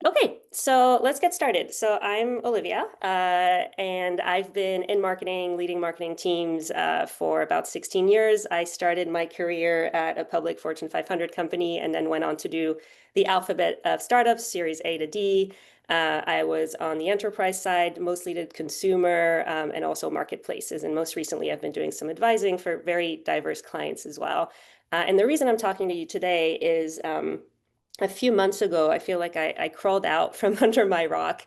Okay, so let's get started. So I'm Olivia, and I've been in marketing, leading marketing teams for about 16 years. I started my career at a public Fortune 500 company and then went on to do the alphabet of startups, Series A to D. I was on the enterprise side, mostly did consumer and also marketplaces. And most recently, I've been doing some advising for very diverse clients as well. And the reason I'm talking to you today is a few months ago, I feel like I crawled out from under my rock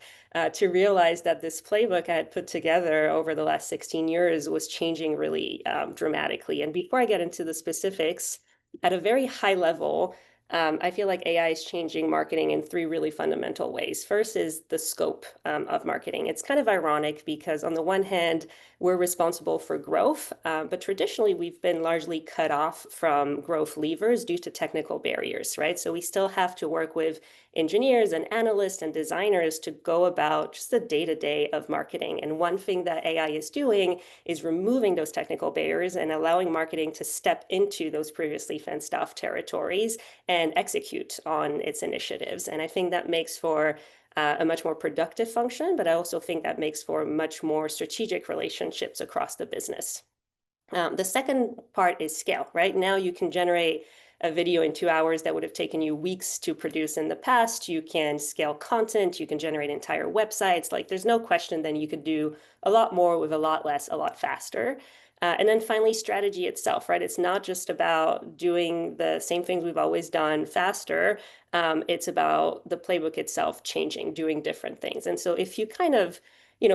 to realize that this playbook I had put together over the last 16 years was changing really dramatically. And before I get into the specifics, at a very high level, I feel like AI is changing marketing in three really fundamental ways. First is the scope of marketing. It's kind of ironic because on the one hand, we're responsible for growth, but traditionally we've been largely cut off from growth levers due to technical barriers, right? So we still have to work with engineers and analysts and designers to go about just the day-to-day of marketing. And one thing that AI is doing is removing those technical barriers and allowing marketing to step into those previously fenced off territories and execute on its initiatives. And I think that makes for a much more productive function, but I also think that makes for much more strategic relationships across the business. The second part is scale, right? Now you can generate a video in 2 hours that would have taken you weeks to produce in the past. You can scale content, you can generate entire websites. Like there's no question then you could do a lot more with a lot less, a lot faster. And then finally, strategy itself, right? It's not just about doing the same things we've always done faster. It's about the playbook itself changing, doing different things. And so if you kind of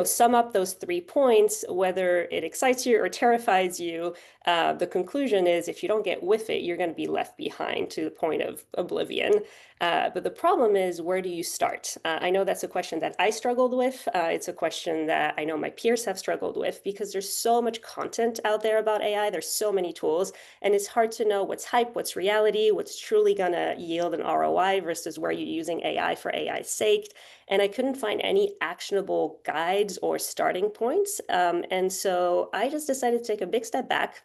sum up those 3 points, whether it excites you or terrifies you, the conclusion is if you don't get with it, you're going to be left behind to the point of oblivion. But the problem is, where do you start? I know that's a question that I struggled with. It's a question that I know my peers have struggled with because there's so much content out there about AI. There's so many tools, and it's hard to know what's hype, what's reality, what's truly going to yield an ROI versus where you're using AI for AI's sake. And I couldn't find any actionable guides or starting points. And so I just decided to take a big step back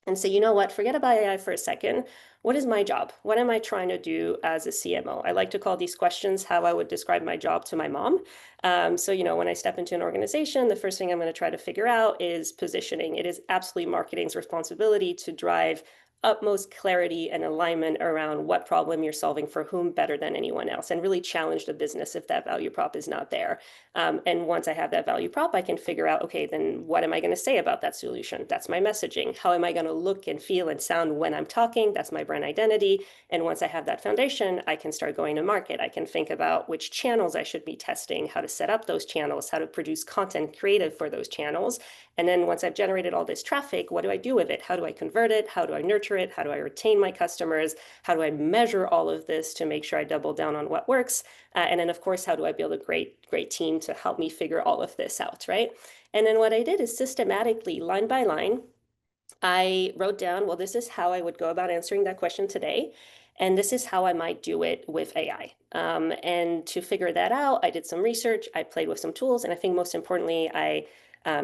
and say, you know what, forget about AI for a second. What is my job? What am I trying to do as a CMO? I like to call these questions how I would describe my job to my mom. So, when I step into an organization, the first thing I'm going to try to figure out is positioning. It is absolutely marketing's responsibility to drive utmost clarity and alignment around what problem you're solving for whom better than anyone else, and really challenge the business if that value prop is not there. And once I have that value prop, I can figure out, okay, then what am I going to say about that solution? That's my messaging. How am I going to look and feel and sound when I'm talking? That's my brand identity. And once I have that foundation, I can start going to market. I can think about which channels I should be testing, how to set up those channels, how to produce content creative for those channels. And then once I've generated all this traffic, what do I do with it? How do I convert it? How do I nurture it? How do I retain my customers? How do I measure all of this to make sure I double down on what works? And then, of course, how do I build a great team to help me figure all of this out, right? And then what I did is systematically, line by line, I wrote down, well, this is how I would go about answering that question today. And this is how I might do it with AI. And to figure that out, I did some research, I played with some tools, and I think most importantly, I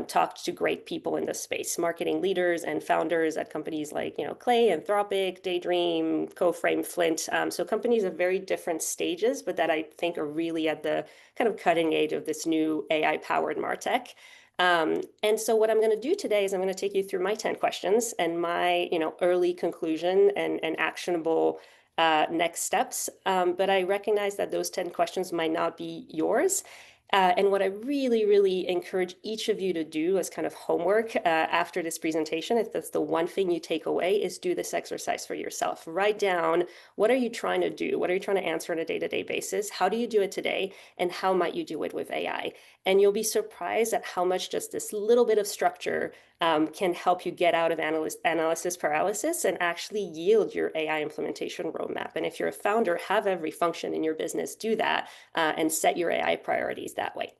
talked to great people in this space, marketing leaders and founders at companies like, Clay, Anthropic, Daydream, CoFrame, Flint. So companies of very different stages, but that I think are really at the kind of cutting edge of this new AI-powered MarTech. And so what I'm going to do today is I'm going to take you through my 10 questions and my, early conclusion and actionable next steps. But I recognize that those 10 questions might not be yours. And what I really, really encourage each of you to do as kind of homework after this presentation, if that's the one thing you take away, is do this exercise for yourself. Write down, what are you trying to do? What are you trying to answer on a day-to-day basis? How do you do it today? And how might you do it with AI? And you'll be surprised at how much just this little bit of structure can help you get out of analysis paralysis and actually yield your AI implementation roadmap. And if you're a founder, have every function in your business do that and set your AI priorities that way.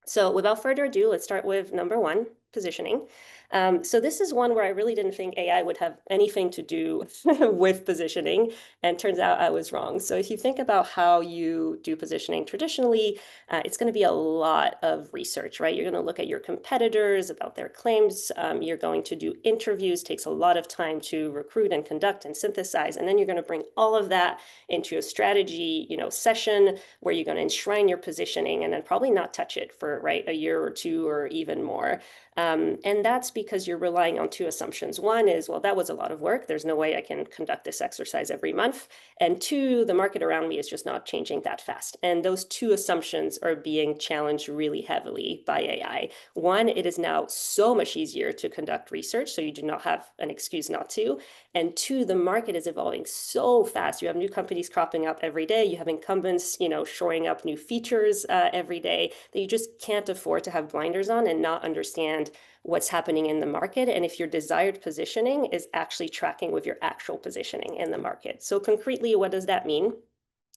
So without further ado, let's start with number one, positioning. So this is one where I really didn't think AI would have anything to do with positioning, and turns out I was wrong. So if you think about how you do positioning traditionally, it's going to be a lot of research, right? You're going to look at your competitors, about their claims. You're going to do interviews, takes a lot of time to recruit and conduct and synthesize. And then you're going to bring all of that into a strategy, session where you're going to enshrine your positioning and then probably not touch it for, right, a year or two or even more. And that's because you're relying on two assumptions. One is, well, that was a lot of work. There's no way I can conduct this exercise every month. And two, the market around me is just not changing that fast. And those two assumptions are being challenged really heavily by AI. One, it is now so much easier to conduct research, so you do not have an excuse not to. And two, the market is evolving so fast. You have new companies cropping up every day. You have incumbents, shoring up new features every day, that you just can't afford to have blinders on and not understand what's happening in the market, and if your desired positioning is actually tracking with your actual positioning in the market. So concretely, what does that mean?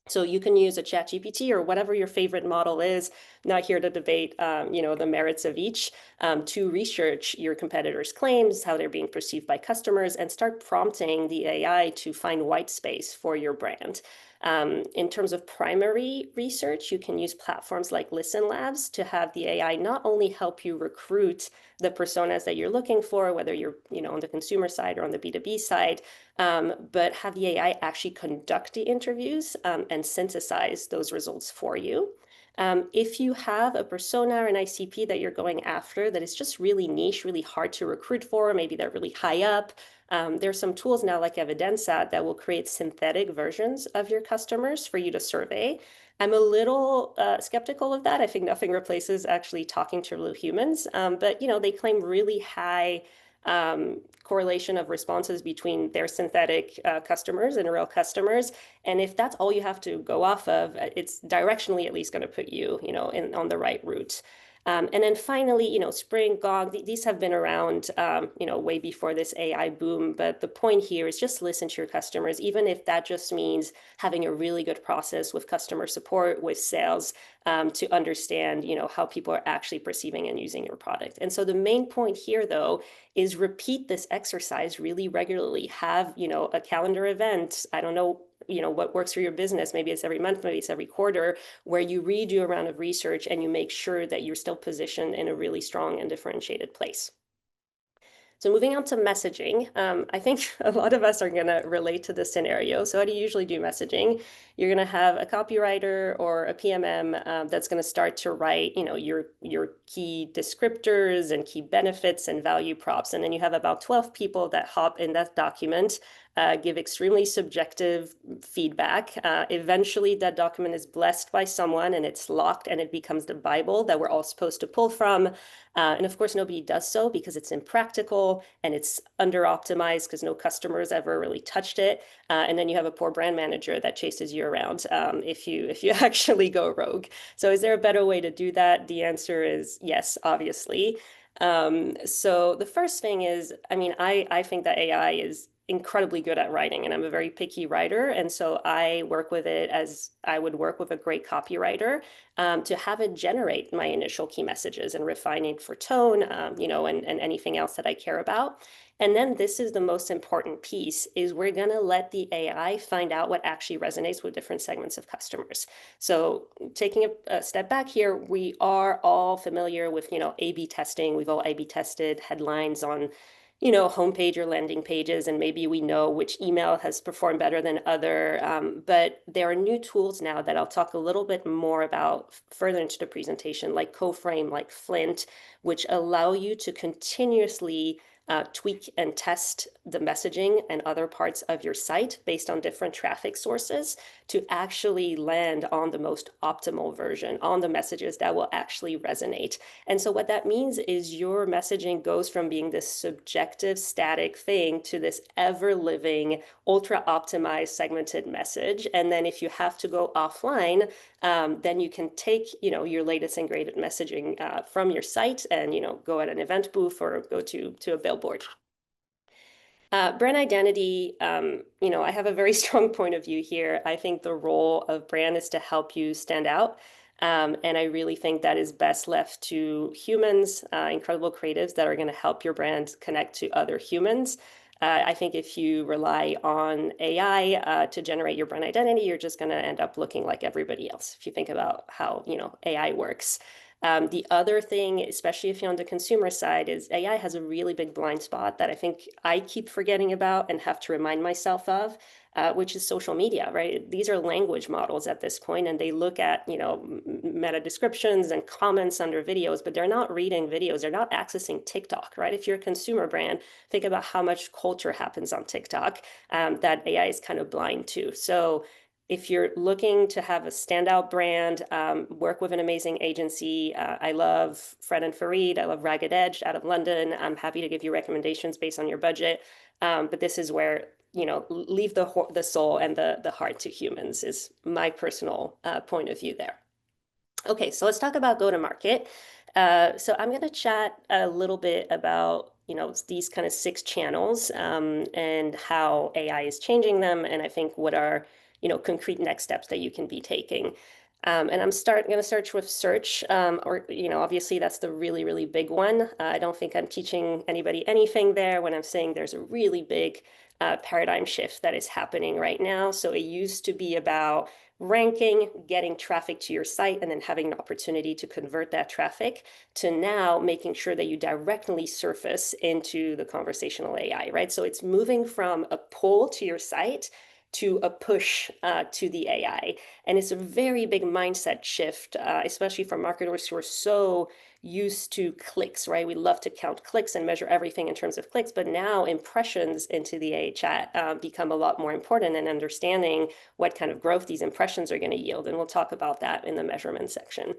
So you can use a ChatGPT or whatever your favorite model is, not here to debate, the merits of each, to research your competitors' claims, how they're being perceived by customers, and start prompting the AI to find white space for your brand. In terms of primary research, you can use platforms like Listen Labs to have the AI not only help you recruit the personas that you're looking for, whether you're on the consumer side or on the B2B side, but have the AI actually conduct the interviews and synthesize those results for you. If you have a persona or an ICP that you're going after that is just really niche, really hard to recruit for, maybe they're really high up, there's some tools now like Evidenza that will create synthetic versions of your customers for you to survey. I'm a little skeptical of that. I think nothing replaces actually talking to real humans, but they claim really high correlation of responses between their synthetic customers and real customers. And if that's all you have to go off of, it's directionally at least going to put you, on the right route. And then finally, Spring, Gong, these have been around, way before this AI boom. But the point here is just listen to your customers, even if that just means having a really good process with customer support, with sales, to understand, how people are actually perceiving and using your product. And so the main point here, though, is repeat this exercise really regularly. Have, a calendar event. I don't know, what works for your business. Maybe it's every month, maybe it's every quarter, where you redo a round of research and you make sure that you're still positioned in a really strong and differentiated place. So moving on to messaging, I think a lot of us are going to relate to this scenario. So how do you usually do messaging? You're going to have a copywriter or a PMM that's going to start to write, your key descriptors and key benefits and value props. And then you have about 12 people that hop in that document, give extremely subjective feedback. Eventually, that document is blessed by someone and it's locked and it becomes the Bible that we're all supposed to pull from. And of course, nobody does so because it's impractical and it's under-optimized because no customers ever really touched it. And then you have a poor brand manager that chases you around if you actually go rogue. So is there a better way to do that? The answer is yes, obviously. So the first thing is, I think that AI is incredibly good at writing, and I'm a very picky writer. And so I work with it as I would work with a great copywriter, to have it generate my initial key messages and refining for tone, and anything else that I care about. And then this is the most important piece, is we're going to let the AI find out what actually resonates with different segments of customers. So taking a step back here, we are all familiar with, A/B testing. We've all A/B tested headlines on homepage or landing pages, and maybe we know which email has performed better than other. But there are new tools now that I'll talk a little bit more about further into the presentation, like CoFrame, like Flint, which allow you to continuously tweak and test the messaging and other parts of your site based on different traffic sources to actually land on the most optimal version, on the messages that will actually resonate. And so what that means is your messaging goes from being this subjective, static thing to this ever-living, ultra-optimized, segmented message. And then if you have to go offline, then you can take, your latest and greatest messaging from your site and, go at an event booth or go to a billboard. Brand identity, I have a very strong point of view here. I think the role of brand is to help you stand out. And I really think that is best left to humans, incredible creatives that are going to help your brand connect to other humans. I think if you rely on AI to generate your brand identity, you're just going to end up looking like everybody else. If you think about how, AI works. The other thing, especially if you're on the consumer side, is AI has a really big blind spot that I think I keep forgetting about and have to remind myself of, which is social media, right? These are language models at this point, and they look at, meta descriptions and comments under videos, but they're not reading videos. They're not accessing TikTok, right? If you're a consumer brand, think about how much culture happens on TikTok that AI is kind of blind to. So if you're looking to have a standout brand, work with an amazing agency, I love Fred and Farid, I love Ragged Edge out of London. I'm happy to give you recommendations based on your budget. But this is where, leave the soul and the heart to humans is my personal point of view there. Okay, so let's talk about go-to-market. So I'm going to chat a little bit about, these kind of 6 channels and how AI is changing them, and I think what are, concrete next steps that you can be taking. And I'm going to start with search, or, obviously that's the really, really big one. I don't think I'm teaching anybody anything there when I'm saying there's a really big paradigm shift that is happening right now. So it used to be about ranking, getting traffic to your site, and then having an opportunity to convert that traffic, to now making sure that you directly surface into the conversational AI, right? So it's moving from a pull to your site to a push to the AI. And it's a very big mindset shift, especially for marketers who are so used to clicks, right? We love to count clicks and measure everything in terms of clicks, but now impressions into the AI chat become a lot more important, and understanding what kind of growth these impressions are going to yield. And we'll talk about that in the measurement section.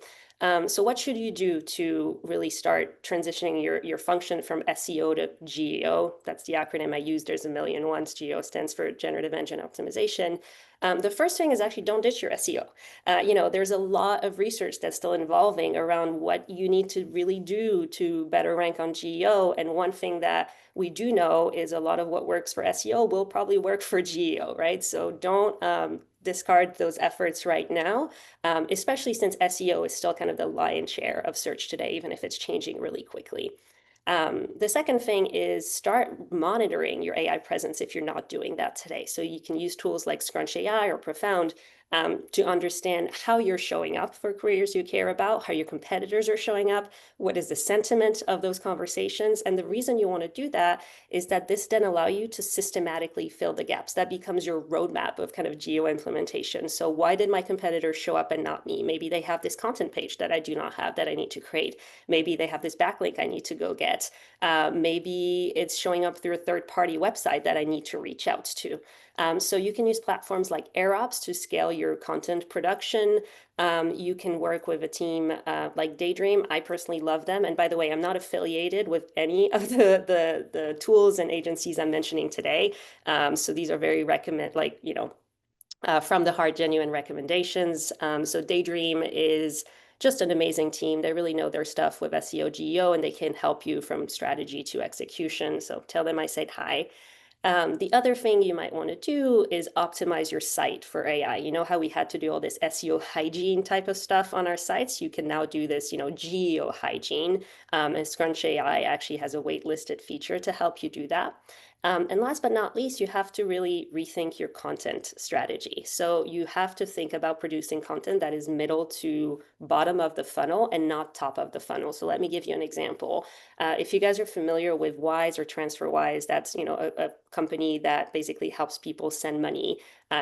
So what should you do to really start transitioning your function from SEO to GEO? That's the acronym I use. There's a million ones. GEO stands for Generative Engine Optimization. The first thing is actually don't ditch your SEO. There's a lot of research that's still evolving around what you need to really do to better rank on GEO. And one thing that we do know is a lot of what works for SEO will probably work for GEO, right? So don't discard those efforts right now, especially since SEO is still kind of the lion's share of search today, even if it's changing really quickly. The second thing is start monitoring your AI presence if you're not doing that today. So you can use tools like Scrunch AI or Profound to understand how you're showing up for careers you care about, how your competitors are showing up, what is the sentiment of those conversations. And the reason you want to do that is that this then allows you to systematically fill the gaps. That becomes your roadmap of kind of geo implementation. So why did my competitors show up and not me? Maybe they have this content page that I do not have that I need to create. Maybe they have this backlink I need to go get. Maybe it's showing up through a third-party website that I need to reach out to. So you can use platforms like AirOps to scale your content production. You can work with a team like Daydream. I personally love them. And by the way, I'm not affiliated with any of the tools and agencies I'm mentioning today. So these are very from the heart, genuine recommendations. So Daydream is just an amazing team. They really know their stuff with SEO, GEO, and they can help you from strategy to execution. So tell them I said hi. The other thing you might want to do is optimize your site for AI. You know how we had to do all this SEO hygiene type of stuff on our sites? You can now do this, geo hygiene. And Scrunch AI actually has a waitlisted feature to help you do that. And last but not least, you have to really rethink your content strategy. So you have to think about producing content that is middle to bottom of the funnel and not top of the funnel. So let me give you an example. If you guys are familiar with Wise or TransferWise, that's a company that basically helps people send money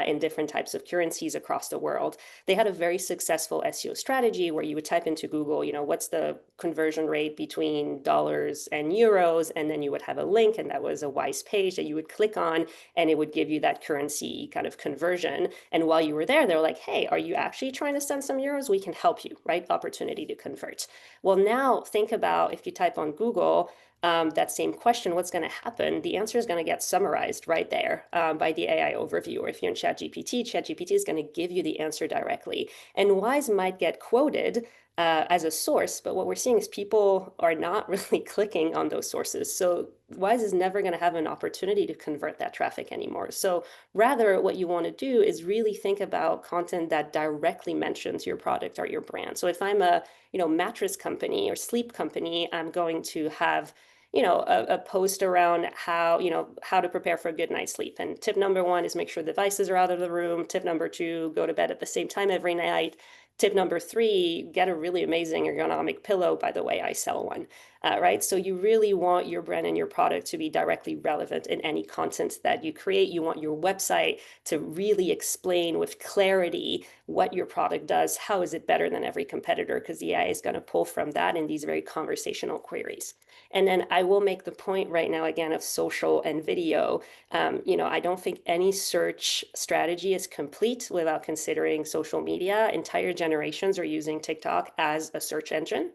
in different types of currencies across the world. They had a very successful SEO strategy where you would type into Google, what's the conversion rate between dollars and euros, and then you would have a link, and that was a Wise page that you would click on, and it would give you that currency kind of conversion. And while you were there, they were like, hey, are you actually trying to send some euros? We can help you, right? Opportunity to convert. Well, now think about if you type on Google, that same question, what's going to happen? The answer is going to get summarized right there by the AI overview. Or if you're in ChatGPT, ChatGPT is going to give you the answer directly. And Wise might get quoted as a source, but what we're seeing is people are not really clicking on those sources. So Wise is never going to have an opportunity to convert that traffic anymore. So rather, what you want to do is really think about content that directly mentions your product or your brand. So if I'm a, mattress company or sleep company, I'm going to have a post around how to prepare for a good night's sleep. And tip number one is make sure devices are out of the room. Tip number two, go to bed at the same time every night. Tip number three, get a really amazing ergonomic pillow. By the way, I sell one, right? So you really want your brand and your product to be directly relevant in any content that you create. You want your website to really explain with clarity what your product does. How is it better than every competitor? Because the AI is going to pull from that in these very conversational queries. And then I will make the point right now, again, of social and video. I don't think any search strategy is complete without considering social media. Entire generations are using TikTok as a search engine.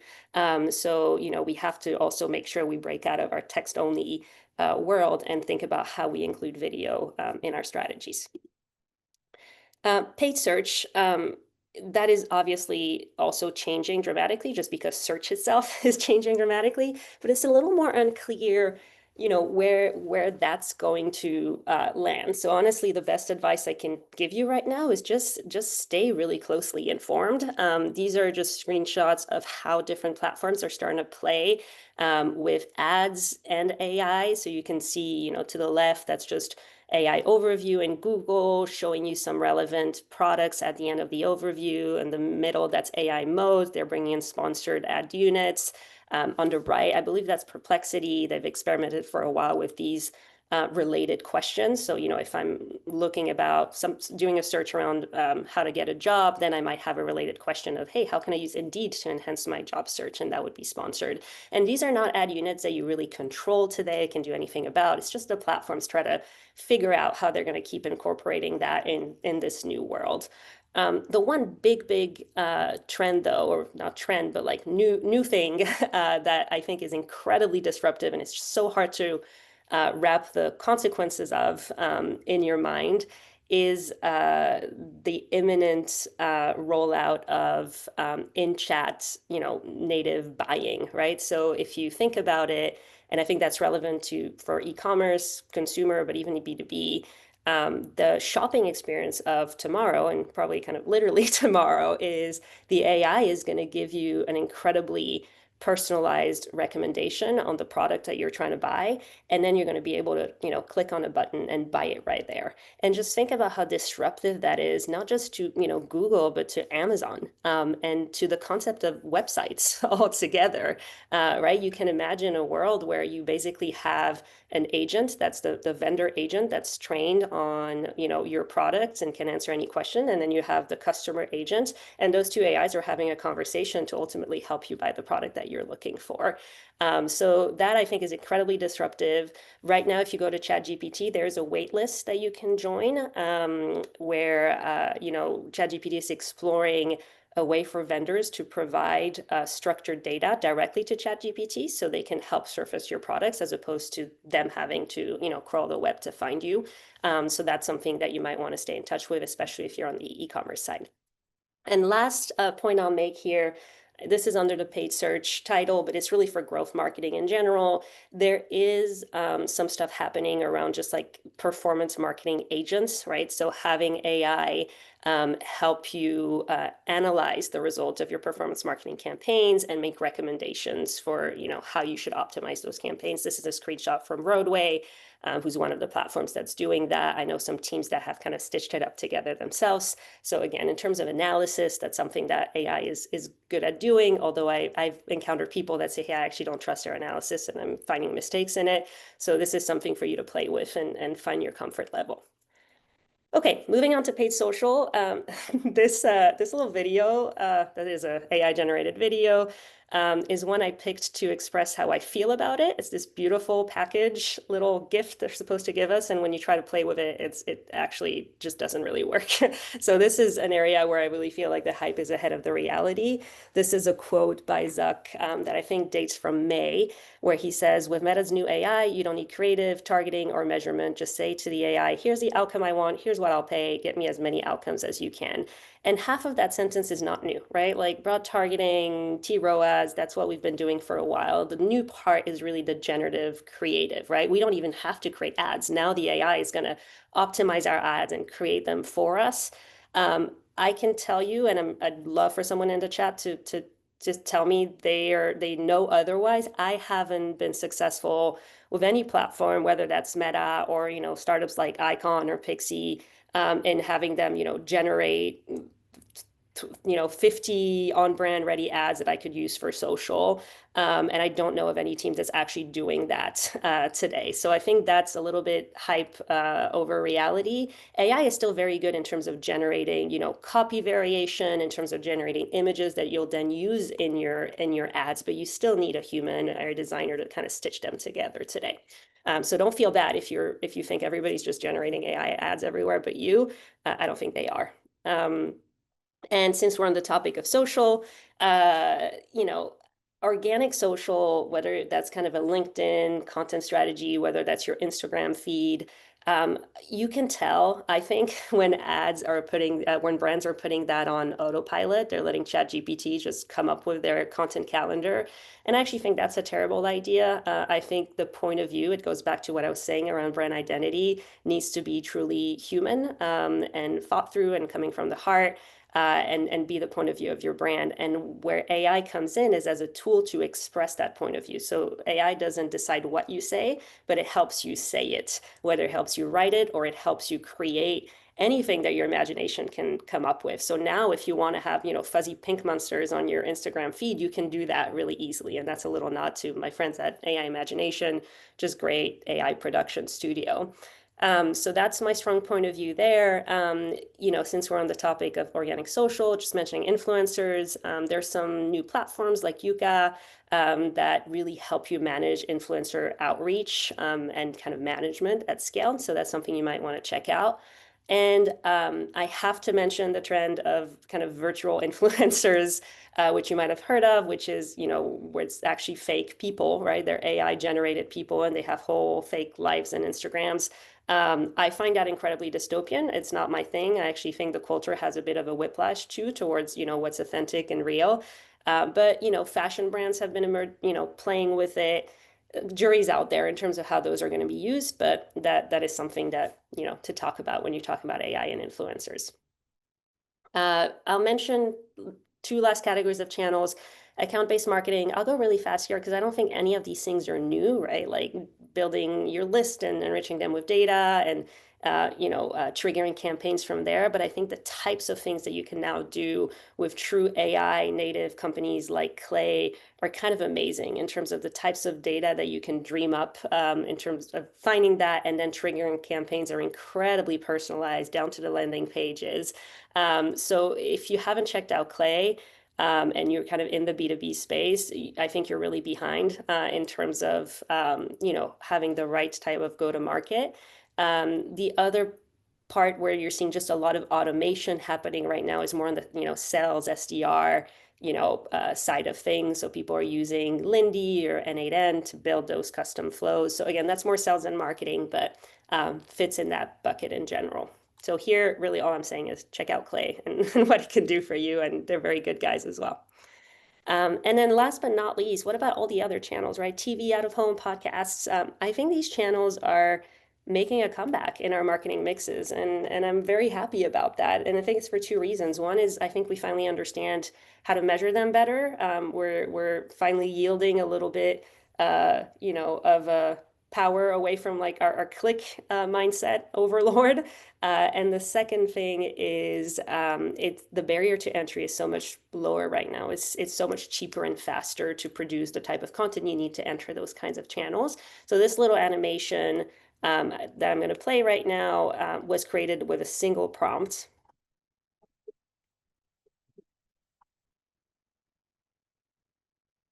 So we have to also make sure we break out of our text-only world and think about how we include video in our strategies. Paid search, that is obviously also changing dramatically just because search itself is changing dramatically, but it's a little more unclear, where that's going to land. So honestly, the best advice I can give you right now is just stay really closely informed. These are just screenshots of how different platforms are starting to play with ads and AI. So you can see, to the left, that's just AI overview in Google, showing you some relevant products at the end of the overview. In the middle, that's AI mode. They're bringing in sponsored ad units. On the right, I believe that's Perplexity. They've experimented for a while with these related questions. So, if I'm looking about doing a search around how to get a job, then I might have a related question of, hey, how can I use Indeed to enhance my job search? And that would be sponsored. And these are not ad units that you really control today, can do anything about. It's just the platforms try to figure out how they're going to keep incorporating that in this new world. The one big trend, though, or not trend, but like new thing that I think is incredibly disruptive, and it's just so hard to wrap the consequences of in your mind, is the imminent rollout of in-chat, native buying, right? So if you think about it, and I think that's relevant for e-commerce, consumer, but even B2B, the shopping experience of tomorrow, and probably kind of literally tomorrow, is the AI is going to give you an incredibly personalized recommendation on the product that you're trying to buy, and then you're going to be able to click on a button and buy it right there. And just think about how disruptive that is, not just to Google, but to Amazon, and to the concept of websites altogether, right? You can imagine a world where you basically have an agent that's the vendor agent that's trained on your products and can answer any question, and then you have the customer agent, and those two AIs are having a conversation to ultimately help you buy the product that you're looking for. So that I think is incredibly disruptive. Right now, if you go to ChatGPT, there's a wait list that you can join, where ChatGPT is exploring a way for vendors to provide structured data directly to ChatGPT so they can help surface your products as opposed to them having to, crawl the web to find you. So that's something that you might want to stay in touch with, especially if you're on the e-commerce side. And last point I'll make here, this is under the paid search title, but it's really for growth marketing in general. There is some stuff happening around just like performance marketing agents, right? So having AI help you analyze the results of your performance marketing campaigns and make recommendations for how you should optimize those campaigns. This is a screenshot from Roadway, who's one of the platforms that's doing that. I know some teams that have kind of stitched it up together themselves. So again, in terms of analysis, that's something that AI is good at doing, although I've encountered people that say, hey, I actually don't trust their analysis and I'm finding mistakes in it. So this is something for you to play with and find your comfort level. Okay, moving on to paid social. This little video, that is a AI generated video, is one I picked to express how I feel about it. It's this beautiful package, little gift they're supposed to give us, and when you try to play with it, it actually just doesn't really work. So this is an area where I really feel like the hype is ahead of the reality. This is a quote by Zuck that I think dates from May, where he says, with Meta's new AI, you don't need creative, targeting, or measurement. Just say to the AI, here's the outcome I want, here's what I'll pay, get me as many outcomes as you can. And half of that sentence is not new, right? Like broad targeting, TROAS, that's what we've been doing for a while. The new part is really the generative creative, right? We don't even have to create ads. Now the AI is going to optimize our ads and create them for us. I can tell you, and I'd love for someone in the chat to just tell me they know otherwise. I haven't been successful with any platform, whether that's Meta or startups like Icon or Pixie, and having them generate 50 on-brand ready ads that I could use for social. And I don't know of any team that's actually doing that today. So I think that's a little bit hype over reality. AI is still very good in terms of generating, copy variation, in terms of generating images that you'll then use in your ads, but you still need a human or a designer to kind of stitch them together today. So don't feel bad if you think everybody's just generating AI ads everywhere, but you. I don't think they are. And since we're on the topic of social, uh, you know, organic social, whether that's kind of a LinkedIn content strategy, whether that's your Instagram feed, you can tell, I think, when when brands are putting that on autopilot, they're letting ChatGPT just come up with their content calendar. And I actually think that's a terrible idea. I think the point of view, it goes back to what I was saying around brand identity, needs to be truly human, and thought through and coming from the heart. And be the point of view of your brand. And where AI comes in is as a tool to express that point of view. So AI doesn't decide what you say, but it helps you say it, whether it helps you write it or it helps you create anything that your imagination can come up with. So now if you want to have, fuzzy pink monsters on your Instagram feed, you can do that really easily. And that's a little nod to my friends at AI Imagination, just great AI production studio. So that's my strong point of view there. Since we're on the topic of organic social, just mentioning influencers, there's some new platforms like Yuka that really help you manage influencer outreach and kind of management at scale. So that's something you might want to check out. And I have to mention the trend of kind of virtual influencers, which you might have heard of, which is, where it's actually fake people, right? They're AI generated people and they have whole fake lives and Instagrams. I find that incredibly dystopian. It's not my thing. I actually think the culture has a bit of a whiplash too towards, what's authentic and real. But fashion brands have been, playing with it. Jury's out there in terms of how those are going to be used, but that is something that, to talk about when you talk about AI and influencers. I'll mention two last categories of channels. Account-based marketing, I'll go really fast here because I don't think any of these things are new, right? Like building your list and enriching them with data and triggering campaigns from there. But I think the types of things that you can now do with true AI native companies like Clay are kind of amazing in terms of the types of data that you can dream up in terms of finding that, and then triggering campaigns are incredibly personalized down to the landing pages. So if you haven't checked out Clay, and you're kind of in the B2B space, I think you're really behind in terms of having the right type of go-to-market. The other part where you're seeing just a lot of automation happening right now is more on the sales SDR side of things. So people are using Lindy or N8N to build those custom flows. So again, that's more sales and marketing, but fits in that bucket in general. So here, really all I'm saying is check out Clay and what it can do for you. And they're very good guys as well. And then last but not least, what about all the other channels, right? TV, out of home, podcasts. I think these channels are making a comeback in our marketing mixes. And I'm very happy about that. And I think it's for two reasons. One is I think we finally understand how to measure them better. We're finally yielding a little bit, of a power away from like our click mindset overlord. And the second thing is the barrier to entry is so much lower right now. It's so much cheaper and faster to produce the type of content you need to enter those kinds of channels. So this little animation that I'm going to play right now was created with a single prompt.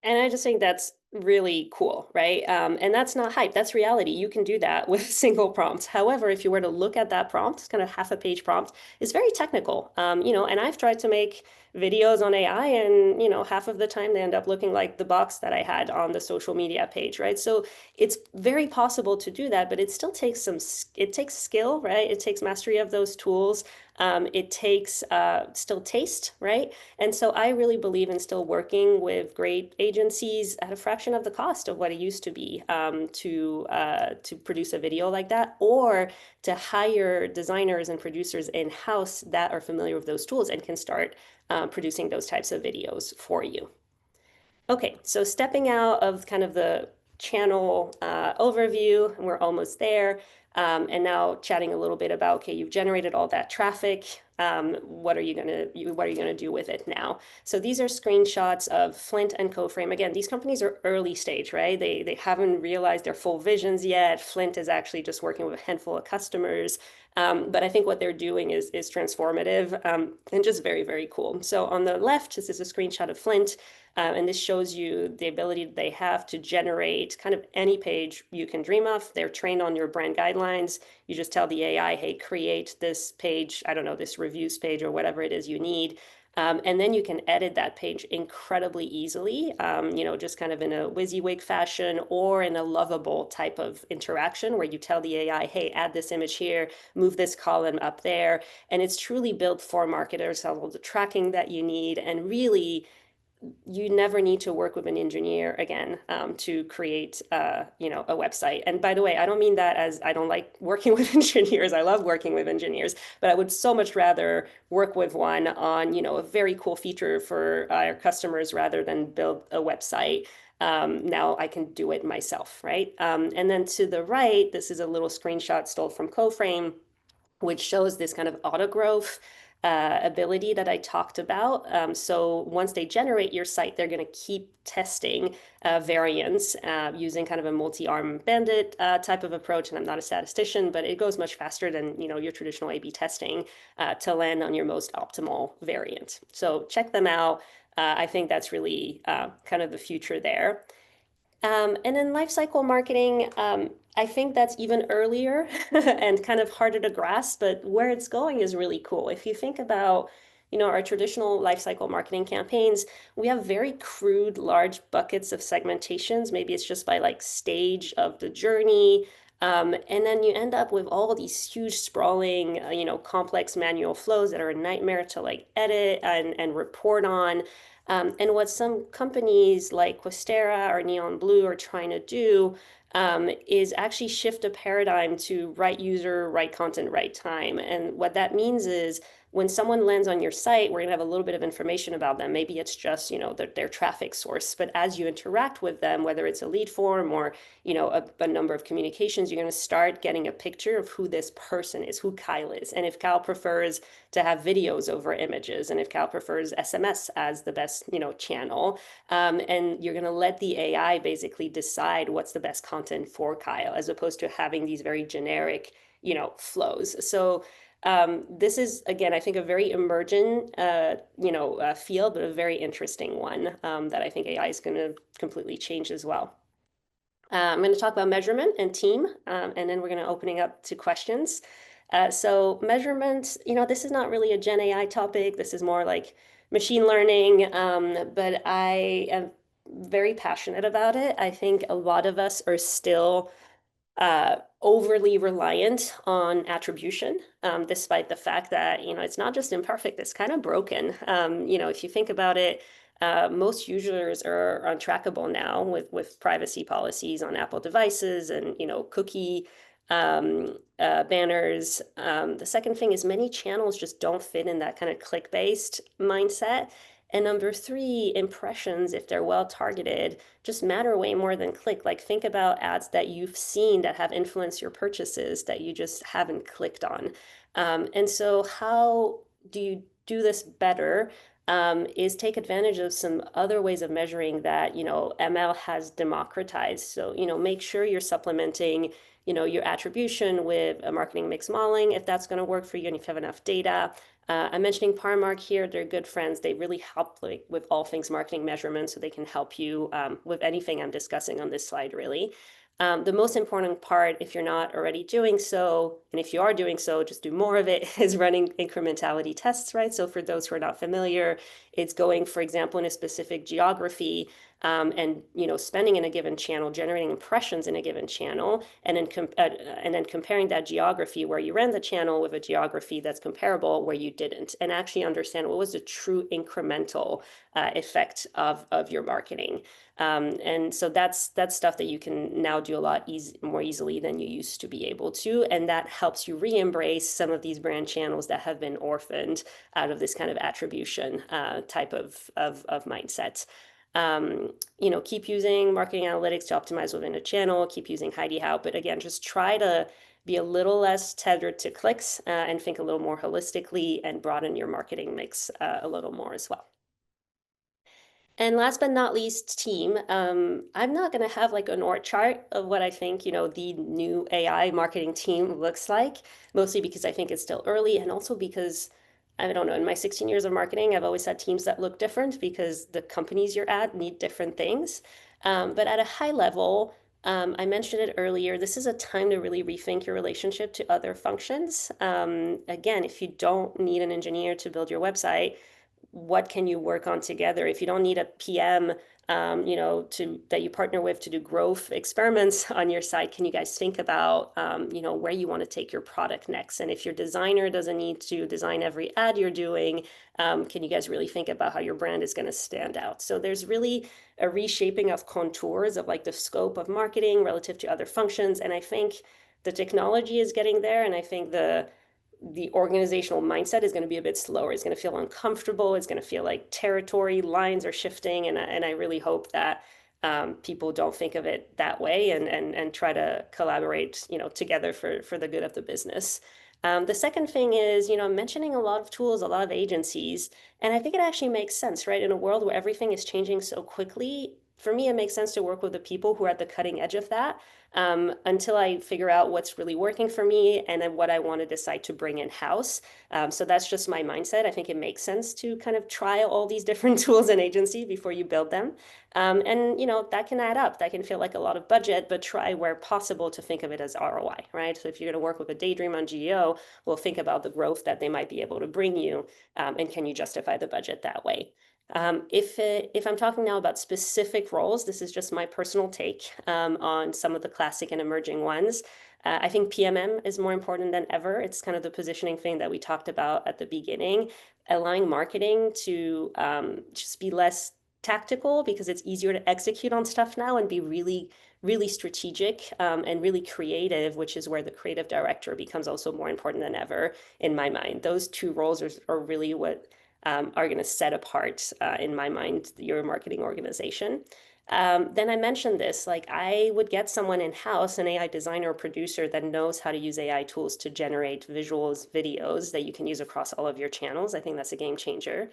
And I just think that's really cool, right? And that's not hype, that's reality. You can do that with single prompts. However, if you were to look at that prompt, it's kind of half a page prompt, it's very technical. And I've tried to make videos on AI and, half of the time they end up looking like the box that I had on the social media page, right? So it's very possible to do that, but it still takes it takes skill, right? It takes mastery of those tools. It takes still taste, right? And so I really believe in still working with great agencies at a fraction of the cost of what it used to be to produce a video like that, or to hire designers and producers in-house that are familiar with those tools and can start producing those types of videos for you. Okay, so stepping out of kind of the channel overview, we're almost there. And now chatting a little bit about, okay, you've generated all that traffic. What are you gonna do with it now? So these are screenshots of Flint and CoFrame. Again, these companies are early stage, right? They haven't realized their full visions yet. Flint is actually just working with a handful of customers. But I think what they're doing is transformative and just very, very cool. So on the left, this is a screenshot of Flint. And this shows you the ability that they have to generate kind of any page you can dream of. They're trained on your brand guidelines. You just tell the AI, hey, create this page, I don't know, this reviews page or whatever it is you need. And then you can edit that page incredibly easily, just kind of in a WYSIWYG fashion or in a lovable type of interaction where you tell the AI, hey, add this image here, move this column up there. And it's truly built for marketers, all the tracking that you need, and really you never need to work with an engineer again to create a website. And by the way, I don't mean that as I don't like working with engineers. I love working with engineers, but I would so much rather work with one on a very cool feature for our customers rather than build a website. Now I can do it myself, right? And then to the right, this is a little screenshot stole from CoFrame, which shows this kind of auto growth ability that I talked about. So once they generate your site, they're going to keep testing variants using kind of a multi-arm bandit type of approach. And I'm not a statistician, but it goes much faster than your traditional A/B testing to land on your most optimal variant. So check them out. I think that's really kind of the future there. And then lifecycle marketing, I think that's even earlier and kind of harder to grasp, but where it's going is really cool. If you think about, our traditional lifecycle marketing campaigns, we have very crude, large buckets of segmentations. Maybe it's just by like stage of the journey. And then you end up with all these huge sprawling, complex manual flows that are a nightmare to like edit and report on. And what some companies like Questera or Neon Blue are trying to do is actually shift a paradigm to right user, right content, right time. And what that means is when someone lands on your site, we're going to have a little bit of information about them. Maybe it's just, their traffic source. But as you interact with them, whether it's a lead form or, a number of communications, you're going to start getting a picture of who this person is, who Kyle is. And if Kyle prefers to have videos over images, and if Kyle prefers SMS as the best, channel, and you're going to let the AI basically decide what's the best content for Kyle, as opposed to having these very generic, flows. So this is, again, I think a very emergent, field, but a very interesting one that I think AI is going to completely change as well. I'm going to talk about measurement and team, and then we're going to opening up to questions. So measurement, this is not really a Gen AI topic. This is more like machine learning, but I am very passionate about it. I think a lot of us are still overly reliant on attribution, despite the fact that, it's not just imperfect, it's kind of broken. If you think about it, most users are untrackable now with privacy policies on Apple devices and, cookie banners. The second thing is many channels just don't fit in that kind of click-based mindset. And number three, impressions, if they're well targeted, just matter way more than click. Like think about ads that you've seen that have influenced your purchases that you just haven't clicked on. And so how do you do this better? Is take advantage of some other ways of measuring that, ML has democratized. So, make sure you're supplementing, your attribution with a marketing mix modeling, if that's going to work for you and if you have enough data. I'm mentioning Parmark here. They're good friends. They really help with all things marketing measurement, so they can help you with anything I'm discussing on this slide, really. The most important part, if you're not already doing so, and if you are doing so, just do more of it, is running incrementality tests, right? So for those who are not familiar, it's going, for example, in a specific geography, and spending in a given channel, generating impressions in a given channel, and then comparing that geography where you ran the channel with a geography that's comparable where you didn't, and actually understand what was the true incremental effect of your marketing. And so that's stuff that you can now do a lot more easily than you used to be able to. And that helps you re-embrace some of these brand channels that have been orphaned out of this kind of attribution type of mindset. Keep using marketing analytics to optimize within a channel, keep using Heidi How, but again, just try to be a little less tethered to clicks and think a little more holistically and broaden your marketing mix a little more as well. And last but not least, team. I'm not going to have like an org chart of what I think, the new AI marketing team looks like, mostly because I think it's still early and also because, I don't know, in my 16 years of marketing, I've always had teams that look different because the companies you're at need different things. But at a high level, I mentioned it earlier, this is a time to really rethink your relationship to other functions. Again, if you don't need an engineer to build your website, what can you work on together? If you don't need a PM, that you partner with to do growth experiments on your site, can you guys think about, where you want to take your product next? And if your designer doesn't need to design every ad you're doing, can you guys really think about how your brand is going to stand out? So there's really a reshaping of contours of like the scope of marketing relative to other functions. And I think the technology is getting there. And I think the organizational mindset is going to be a bit slower. It's going to feel uncomfortable. It's going to feel like territory lines are shifting. And I really hope that people don't think of it that way and try to collaborate, together for the good of the business. The second thing is, I'm mentioning a lot of tools, a lot of agencies, and I think it actually makes sense, right? In a world where everything is changing so quickly, for me, it makes sense to work with the people who are at the cutting edge of that until I figure out what's really working for me and then what I want to decide to bring in-house. So that's just my mindset. I think it makes sense to kind of try all these different tools and agencies before you build them. And that can add up. That can feel like a lot of budget, but try where possible to think of it as ROI, right? So if you're going to work with a Daydream on GEO, well, think about the growth that they might be able to bring you, and can you justify the budget that way? If I'm talking now about specific roles, this is just my personal take on some of the classic and emerging ones. I think PMM is more important than ever. It's kind of the positioning thing that we talked about at the beginning, allowing marketing to just be less tactical because it's easier to execute on stuff now and be really, really strategic and really creative, which is where the creative director becomes also more important than ever in my mind. Those two roles are really what are going to set apart, in my mind, your marketing organization. Then I mentioned this, like I would get someone in-house, an AI designer or producer that knows how to use AI tools to generate visuals, videos that you can use across all of your channels. I think that's a game changer.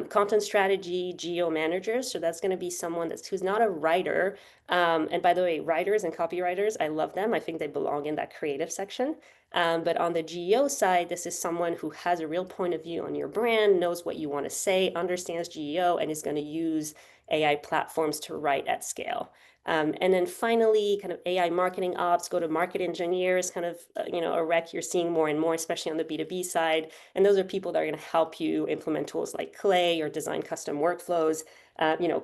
Content strategy, geo managers. So that's going to be someone who's not a writer. And by the way, writers and copywriters, I love them. I think they belong in that creative section. But on the GEO side, this is someone who has a real point of view on your brand, knows what you want to say, understands GEO, and is going to use AI platforms to write at scale. And then finally, kind of AI marketing ops, go-to-market engineers, kind of, a rec you're seeing more and more, especially on the B2B side. And those are people that are going to help you implement tools like Clay or design custom workflows.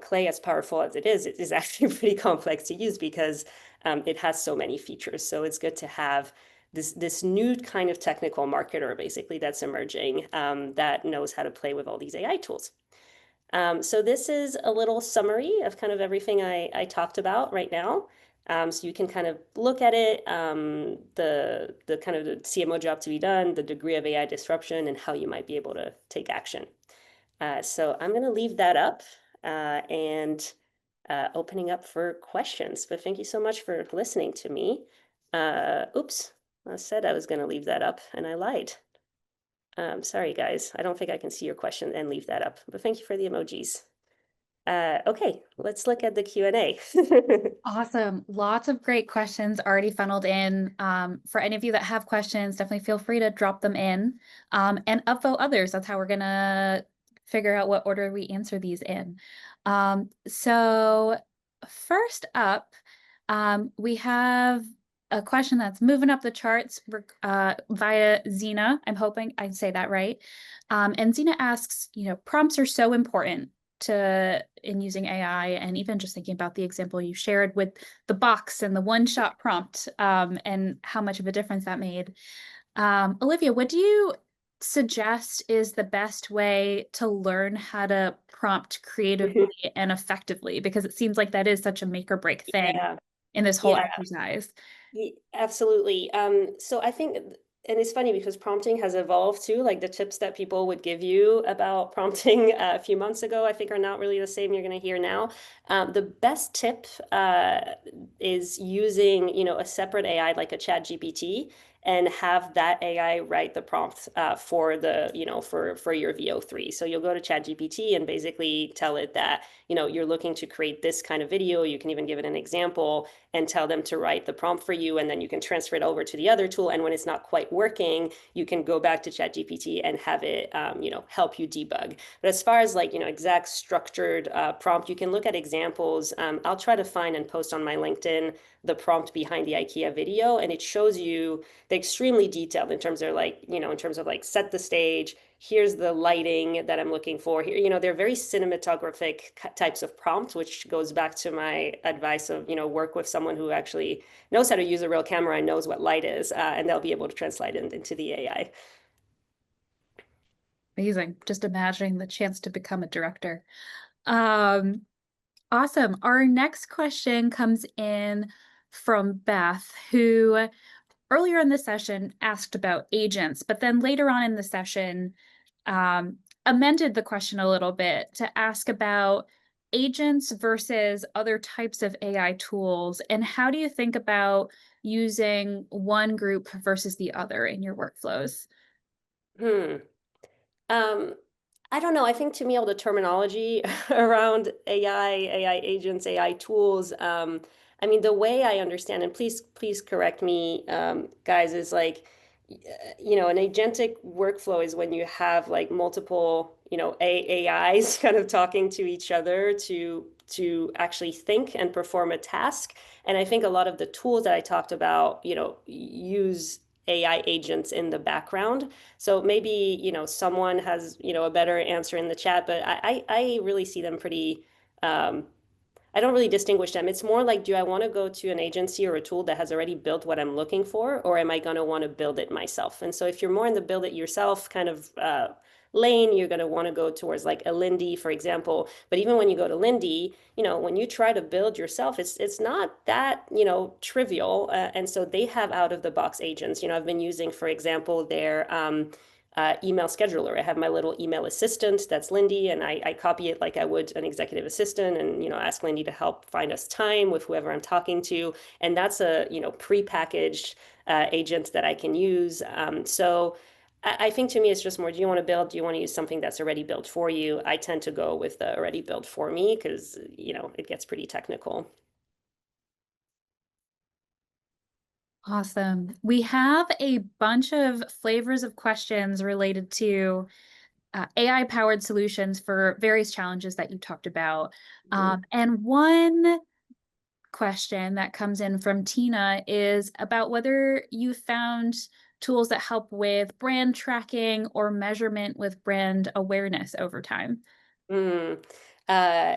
Clay, as powerful as it is actually pretty complex to use because it has so many features. So it's good to have this new kind of technical marketer, basically, that's emerging that knows how to play with all these AI tools. So this is a little summary of kind of everything I talked about right now. So you can kind of look at it, the kind of the CMO job to be done, the degree of AI disruption, and how you might be able to take action. So I'm going to leave that up and opening up for questions. But thank you so much for listening to me. Oops. I said I was going to leave that up and I lied. Sorry, guys. I don't think I can see your question and leave that up, but thank you for the emojis. Okay, let's look at the Q&A. Awesome. Lots of great questions already funneled in. For any of you that have questions, definitely feel free to drop them in and upvote others. That's how we're going to figure out what order we answer these in. So first up, we have a question that's moving up the charts via Zena. I'm hoping I say that right. And Zena asks, prompts are so important. in using AI, and even just thinking about the example you shared with the box and the one-shot prompt, and how much of a difference that made. Olivia, what do you suggest is the best way to learn how to prompt creatively and effectively? Because it seems like that is such a make or break thing Yeah. in this whole Yeah. exercise. Absolutely. So I think, and it's funny because prompting has evolved too. Like the tips that people would give you about prompting a few months ago, I think are not really the same you're going to hear now. The best tip is using, a separate AI like a Chat GPT and have that AI write the prompt for for your VO3. So you'll go to Chat GPT and basically tell it that, you're looking to create this kind of video. You can even give it an example and tell them to write the prompt for you, and then you can transfer it over to the other tool. And when it's not quite working, you can go back to ChatGPT and have it, help you debug. But as far as like, exact structured prompt, you can look at examples. I'll try to find and post on my LinkedIn the prompt behind the IKEA video, and it shows you the extremely detailed in terms of like, in terms of like set the stage, here's the lighting that I'm looking for here. They're very cinematographic types of prompts, which goes back to my advice of, work with someone who actually knows how to use a real camera and knows what light is, and they'll be able to translate it into the AI. Amazing. Just imagining the chance to become a director. Um, awesome. Our next question comes in from Beth, who earlier in the session asked about agents, but then later on in the session amended the question a little bit to ask about agents versus other types of AI tools, and how do you think about using one group versus the other in your workflows? Hmm. Um, I don't know. I think to me, all the terminology around AI agents, AI tools, I mean, the way I understand, and please correct me, guys, is like, an agentic workflow is when you have like multiple, AIs kind of talking to each other to actually think and perform a task. And I think a lot of the tools that I talked about, use AI agents in the background. So maybe, someone has, a better answer in the chat, but I really see them pretty, um, I don't really distinguish them. It's more like, do I want to go to an agency or a tool that has already built what I'm looking for, or am I going to want to build it myself? And so if you're more in the build it yourself kind of lane, you're going to want to go towards like a Lindy, for example. But even when you go to Lindy, when you try to build yourself, it's not that, trivial. And so they have out of the box agents. I've been using, for example, their email scheduler. I have my little email assistant that's Lindy, and I copy it like I would an executive assistant, and ask Lindy to help find us time with whoever I'm talking to, and that's a pre-packaged agent that I can use. So I think to me it's just more, do you want to build? Do you want to use something that's already built for you? I tend to go with the already built for me because it gets pretty technical. Awesome. We have a bunch of flavors of questions related to AI powered solutions for various challenges that you talked about. Mhm. And one question that comes in from Tina is about whether you found tools that help with brand tracking or measurement with brand awareness over time. Mm. Uh,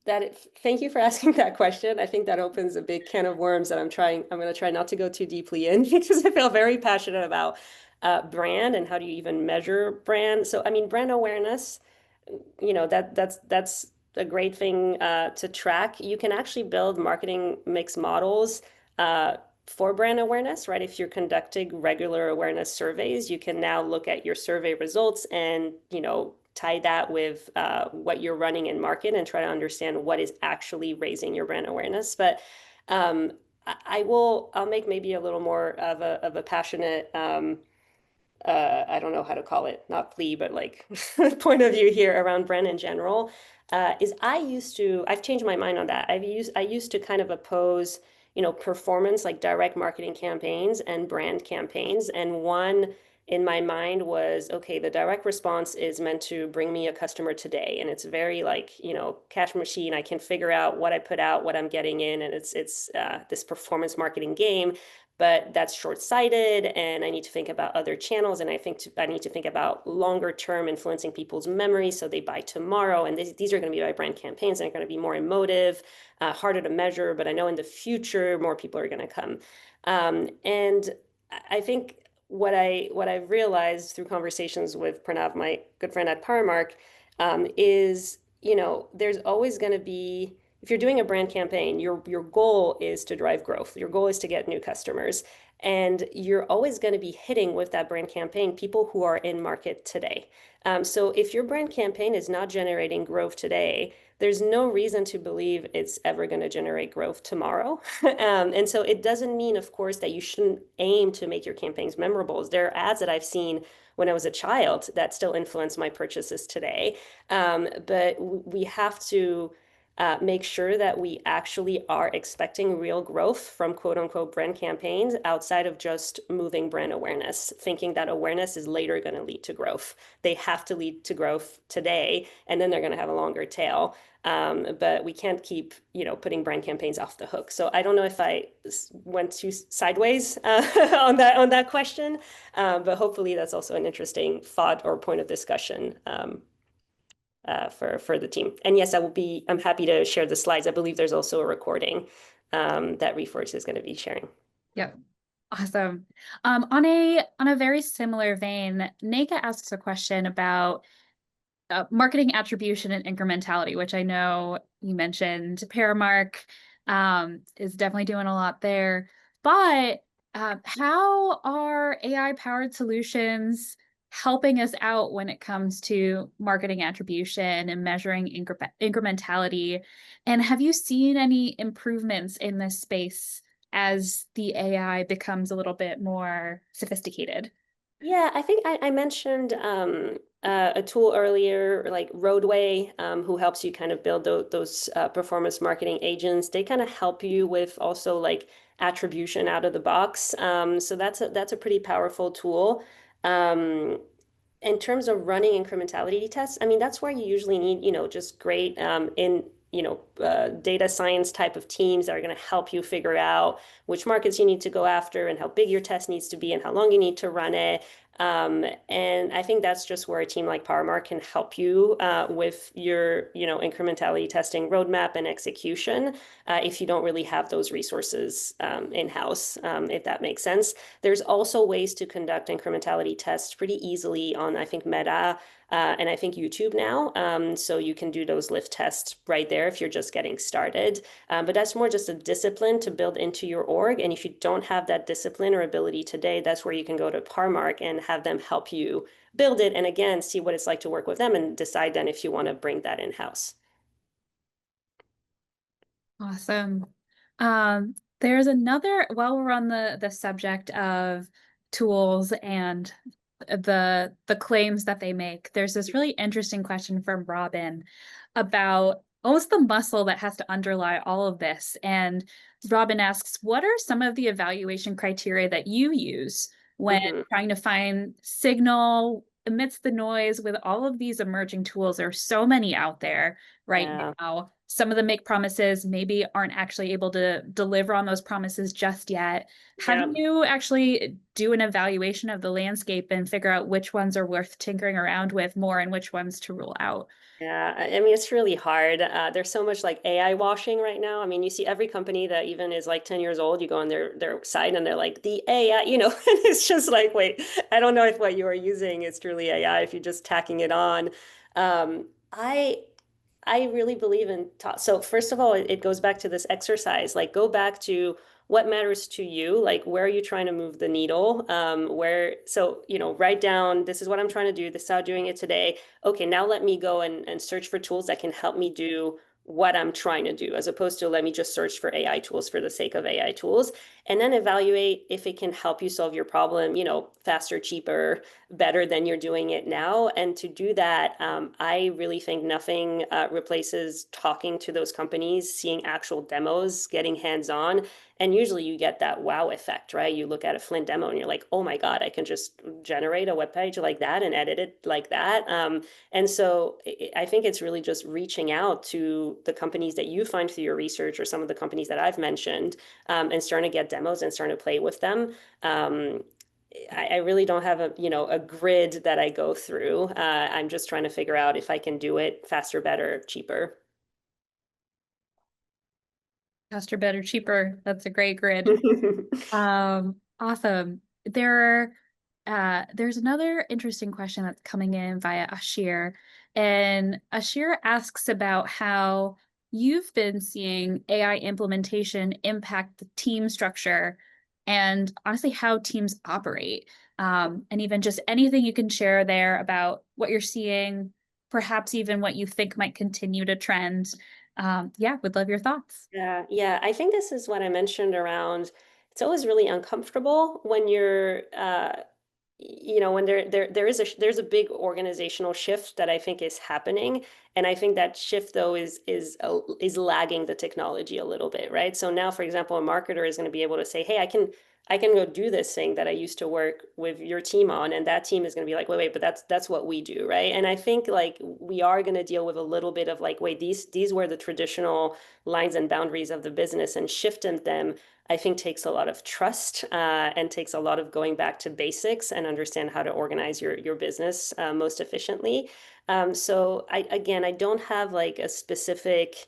Thank you for asking that question. I think that opens a big can of worms that I'm going to try not to go too deeply in because I feel very passionate about brand and how do you even measure brand. So, I mean, brand awareness, that's a great thing to track. You can actually build marketing mix models uh, for brand awareness, right? If you're conducting regular awareness surveys, you can now look at your survey results and, tie that with what you're running in market and try to understand what is actually raising your brand awareness. But I'll make maybe a little more of a passionate I don't know how to call it, not plea, but like point of view here around brand in general, is I've changed my mind on that. I used to kind of oppose, performance like direct marketing campaigns and brand campaigns. And one in my mind was, okay, the direct response is meant to bring me a customer today. And it's very like, cash machine. I can figure out what I put out, what I'm getting in, and it's this performance marketing game. but that's short-sighted, and I need to think about other channels, and I need to think about longer term influencing people's memory so they buy tomorrow. And these are going to be my brand campaigns, and they're going to be more emotive, harder to measure, but I know in the future more people are going to come. And I think what I've realized through conversations with Pranav, my good friend at Paramark, is, there's always going to be, if you're doing a brand campaign, your goal is to drive growth. Your goal is to get new customers. And you're always going to be hitting with that brand campaign people who are in market today. So if your brand campaign is not generating growth today, there's no reason to believe it's ever going to generate growth tomorrow. And so it doesn't mean, of course, that you shouldn't aim to make your campaigns memorable. There are ads that I've seen when I was a child that still influence my purchases today. But we have to make sure that we actually are expecting real growth from quote unquote brand campaigns outside of just moving brand awareness, thinking that awareness is later going to lead to growth. They have to lead to growth today, and then they're going to have a longer tail. But we can't keep, putting brand campaigns off the hook. So I don't know if I went too sideways on that question, but hopefully that's also an interesting thought or point of discussion for the team. And yes, I'm happy to share the slides. I believe there's also a recording that Reforge is going to be sharing. Yep. Awesome. On a very similar vein, Nika asks a question about marketing attribution and incrementality, which I know you mentioned. Paramark is definitely doing a lot there. But how are AI-powered solutions helping us out when it comes to marketing attribution and measuring incrementality? And have you seen any improvements in this space as the AI becomes a little bit more sophisticated? Yeah, I think I mentioned a tool earlier, like Roadway, who helps you kind of build those performance marketing agents. They kind of help you with also like attribution out of the box. So that's a pretty powerful tool. In terms of running incrementality tests, I mean, that's where you usually need, just great data science type of teams that are going to help you figure out which markets you need to go after and how big your test needs to be and how long you need to run it. And I think that's just where a team like Powermark can help you with your, incrementality testing roadmap and execution if you don't really have those resources in-house, if that makes sense. There's also ways to conduct incrementality tests pretty easily on, I think, Meta and I think YouTube now. So you can do those lift tests right there if you're just getting started. But that's more just a discipline to build into your org. And if you don't have that discipline or ability today, that's where you can go to Parmark and have them help you build it. And again, see what it's like to work with them and decide then if you want to bring that in-house. Awesome. There's another, while we're on the subject of tools and the claims that they make, there's this really interesting question from Robin about almost the muscle that has to underlie all of this. And Robin asks, what are some of the evaluation criteria that you use when trying to find signal amidst the noise with all of these emerging tools? There are so many out there right now. Some of them make promises, maybe aren't actually able to deliver on those promises just yet. How do you actually do an evaluation of the landscape and figure out which ones are worth tinkering around with more and which ones to rule out? Yeah, I mean, it's really hard. There's so much like AI washing right now. I mean, you see every company that even is like 10 years old, you go on their site and they're like, the AI, and it's just like, wait, I don't know if what you are using is truly AI, if you're just tacking it on. Um, I I really believe in so first of all, it goes back to this exercise. Like go back to what matters to you, like where are you trying to move the needle? Write down, this is what I'm trying to do, this is how I'm doing it today. Okay, now let me go and search for tools that can help me do what I'm trying to do, as opposed to let me just search for AI tools for the sake of AI tools, and then evaluate if it can help you solve your problem, faster, cheaper, better than you're doing it now. And to do that, I really think nothing replaces talking to those companies, seeing actual demos, getting hands-on. And usually you get that wow effect, right? You look at a Flint demo and you're like, oh my God, I can just generate a web page like that and edit it like that. And so I think it's really just reaching out to the companies that you find through your research or some of the companies that I've mentioned and starting to get demos and starting to play with them. I really don't have a grid that I go through. I'm just trying to figure out if I can do it faster, better, cheaper. Faster, better, cheaper. That's a great grid. Awesome. There's another interesting question that's coming in via Ashir, and Ashir asks about how you've been seeing AI implementation impact the team structure and honestly how teams operate. And even just anything you can share there about what you're seeing, perhaps even what you think might continue to trend. Yeah, would love your thoughts. Yeah. I think this is what I mentioned around. It's always really uncomfortable when you're when there's a big organizational shift that I think is happening, and I think that shift though is lagging the technology a little bit, right? So now, for example, a marketer is going to be able to say, "Hey, I can go do this thing that I used to work with your team on," and that team is going to be like, "Wait, but that's what we do, right?" And I think like we are going to deal with a little bit of like, wait, these were the traditional lines and boundaries of the business, and shifting them I think takes a lot of trust and takes a lot of going back to basics and understand how to organize your business most efficiently. So I don't have like a specific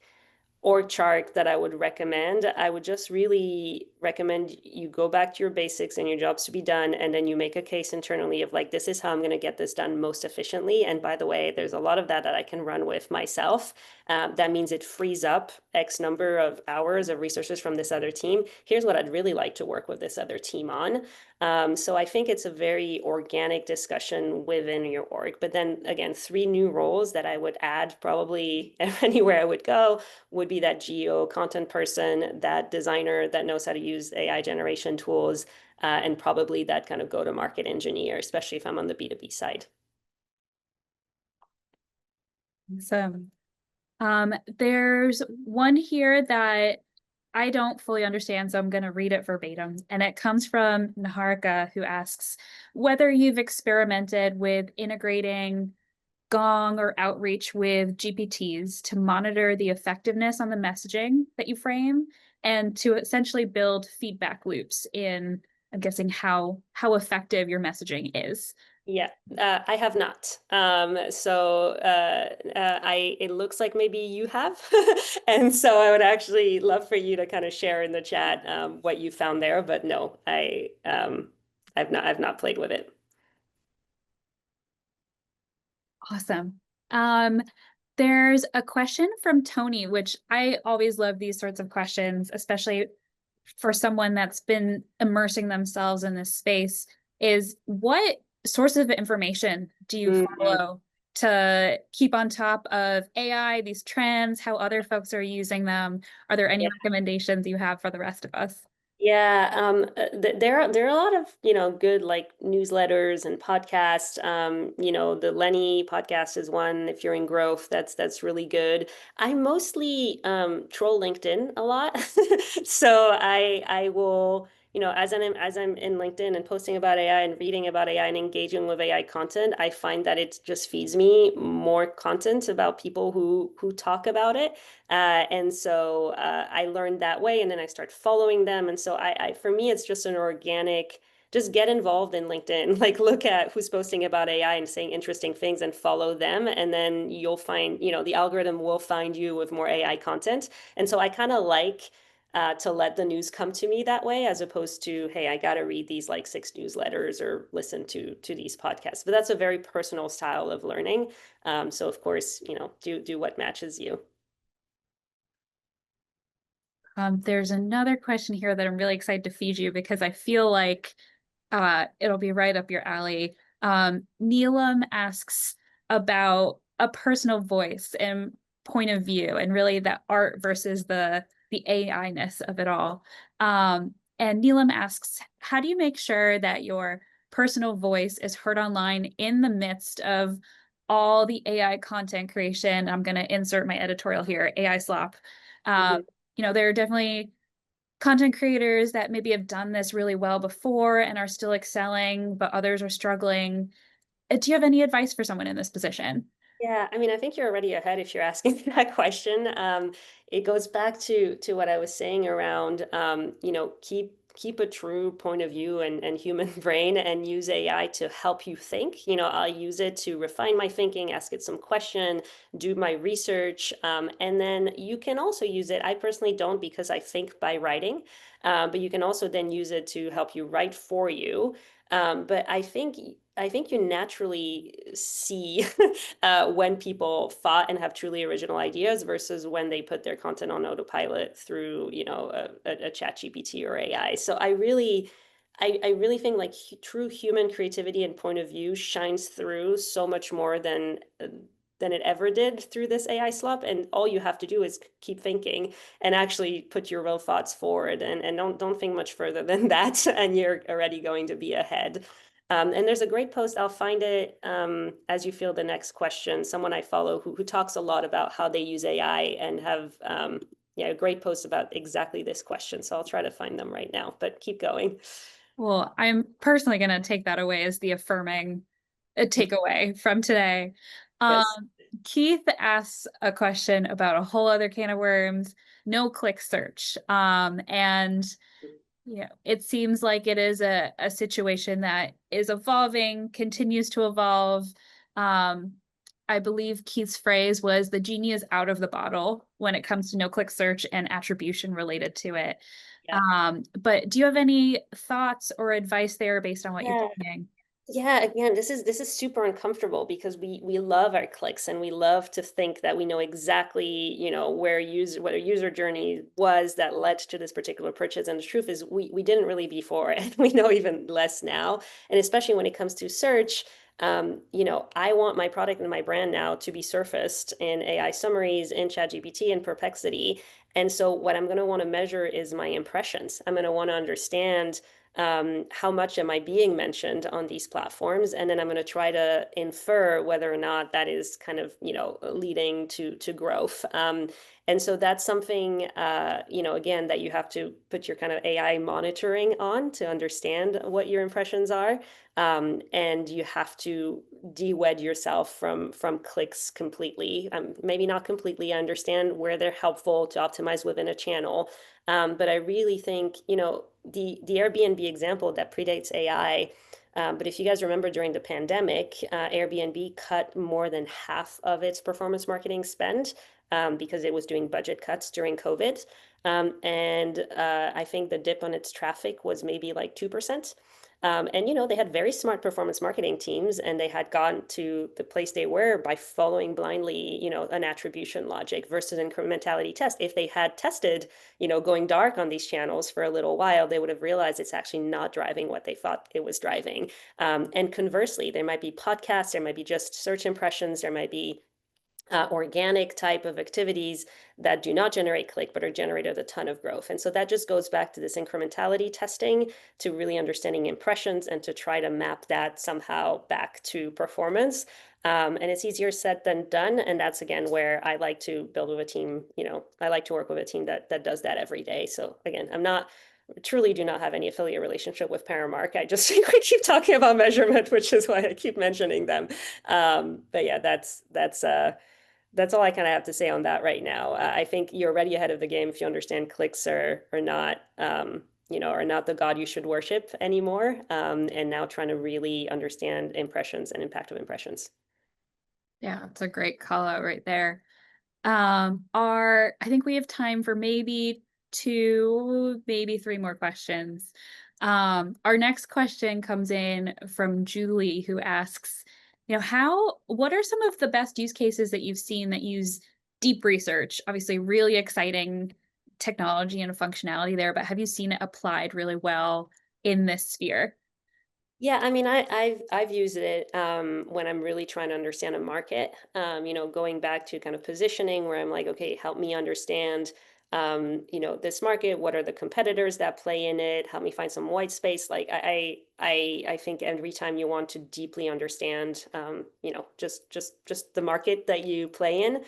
org chart that I would recommend. I would just really recommend you go back to your basics and your jobs to be done, and then you make a case internally of like, this is how I'm going to get this done most efficiently. And by the way, there's a lot of that I can run with myself. That means it frees up X number of hours of resources from this other team. Here's what I'd really like to work with this other team on. So I think it's a very organic discussion within your org. But then again, 3 new roles that I would add probably anywhere I would go would be that geo content person, that designer that knows how to use AI generation tools, and probably that kind of go-to-market engineer, especially if I'm on the B2B side. Awesome. There's one here that I don't fully understand, so I'm going to read it verbatim. And it comes from Naharika, who asks whether you've experimented with integrating Gong or Outreach with GPTs to monitor the effectiveness on the messaging that you frame and to essentially build feedback loops in, I'm guessing, how effective your messaging is. Yeah, I have not. It looks like maybe you have. And so I would actually love for you to kind of share in the chat what you found there, but no, I've not played with it. Awesome. There's a question from Tony, which I always love these sorts of questions, especially for someone that's been immersing themselves in this space, is what sources of information do you follow to keep on top of AI, these trends, how other folks are using them? Are there any recommendations you have for the rest of us? Yeah, there are a lot of, good like newsletters and podcasts. The Lenny podcast is one if you're in growth, that's really good. I mostly troll LinkedIn a lot. So I will, as I'm in LinkedIn and posting about AI and reading about AI and engaging with AI content, I find that it just feeds me more content about people who talk about it. And so I learned that way, and then I start following them. And so for me, it's just an organic, just get involved in LinkedIn, like look at who's posting about AI and saying interesting things and follow them. And then you'll find, the algorithm will find you with more AI content. And so I kind of like to let the news come to me that way, as opposed to, hey, I got to read these like 6 newsletters or listen to these podcasts. But that's a very personal style of learning. So of course, do what matches you. There's another question here that I'm really excited to feed you because I feel like it'll be right up your alley. Neelam asks about a personal voice and point of view, and really the art versus the AI-ness of it all. And Neelam asks, how do you make sure that your personal voice is heard online in the midst of all the AI content creation? I'm going to insert my editorial here, AI slop. Mhm. There are definitely content creators that maybe have done this really well before and are still excelling, but others are struggling. Do you have any advice for someone in this position? Yeah, I mean, I think you're already ahead if you're asking that question. It goes back to what I was saying around, keep a true point of view and human brain and use AI to help you think. I'll use it to refine my thinking, ask it some question, do my research, and then you can also use it. I personally don't because I think by writing, but you can also then use it to help you write for you. But I think you naturally see when people thought and have truly original ideas versus when they put their content on autopilot through, a chat GPT or AI. So I really think like true human creativity and point of view shines through so much more than it ever did through this AI slop. And all you have to do is keep thinking and actually put your real thoughts forward and don't think much further than that, and you're already going to be ahead. And there's a great post, I'll find it as you feel the next question, someone I follow who talks a lot about how they use AI and have a great post about exactly this question. So I'll try to find them right now, but keep going. Well, I'm personally going to take that away as the affirming takeaway from today. Um, Yes. Keith asks a question about a whole other can of worms, no click search. And it seems like it is a situation that is evolving, continues to evolve. Um, I believe Keith's phrase was the genie is out of the bottle when it comes to no click search and attribution related to it. Yeah. But do you have any thoughts or advice there based on what you're Yeah. thinking? Yeah, again, this is super uncomfortable because we love our clicks and we love to think that we know exactly, what a user journey was that led to this particular purchase. And the truth is we didn't really before, and we know even less now. And especially when it comes to search, I want my product and my brand now to be surfaced in AI summaries, in ChatGPT, and Perplexity. And so what I'm going to want to measure is my impressions. I'm going to want to understand how much am I being mentioned on these platforms, and then I'm going to try to infer whether or not that is kind of leading to growth. And so that's something again that you have to put your kind of AI monitoring on to understand what your impressions are. And you have to de-wed yourself from clicks completely. Maybe not completely. I understand where they're helpful to optimize within a channel. But I really think, the Airbnb example that predates AI. But if you guys remember during the pandemic, Airbnb cut more than half of its performance marketing spend because it was doing budget cuts during COVID. And I think the dip on its traffic was maybe like 2%. And they had very smart performance marketing teams, and they had gotten to the place they were by following blindly, an attribution logic versus incrementality test. If they had tested, going dark on these channels for a little while, they would have realized it's actually not driving what they thought it was driving. And conversely, there might be podcasts, there might be just search impressions, there might be organic type of activities that do not generate click but are generated a ton of growth. And so that just goes back to this incrementality testing, to really understanding impressions and to try to map that somehow back to performance. And it's easier said than done. And that's again where I like to build with a team. I like to work with a team that does that every day. So again, truly do not have any affiliate relationship with Paramark. I just think we keep talking about measurement, which is why I keep mentioning them. But yeah, that's all I kind of have to say on that right now. I think you're already ahead of the game if you understand clicks are not, are not the God you should worship anymore. And now trying to really understand impressions and impact of impressions. Yeah, it's a great call out right there. I think we have time for maybe two, maybe three more questions. Our next question comes in from Julie, who asks, what are some of the best use cases that you've seen that use deep research? Obviously, really exciting technology and functionality there, but have you seen it applied really well in this sphere? Yeah, I mean, I've used it when I'm really trying to understand a market. Going back to kind of positioning where I'm like, okay, help me understand, this market. What are the competitors that play in it? Help me find some white space. Like I think every time you want to deeply understand, just the market that you play in,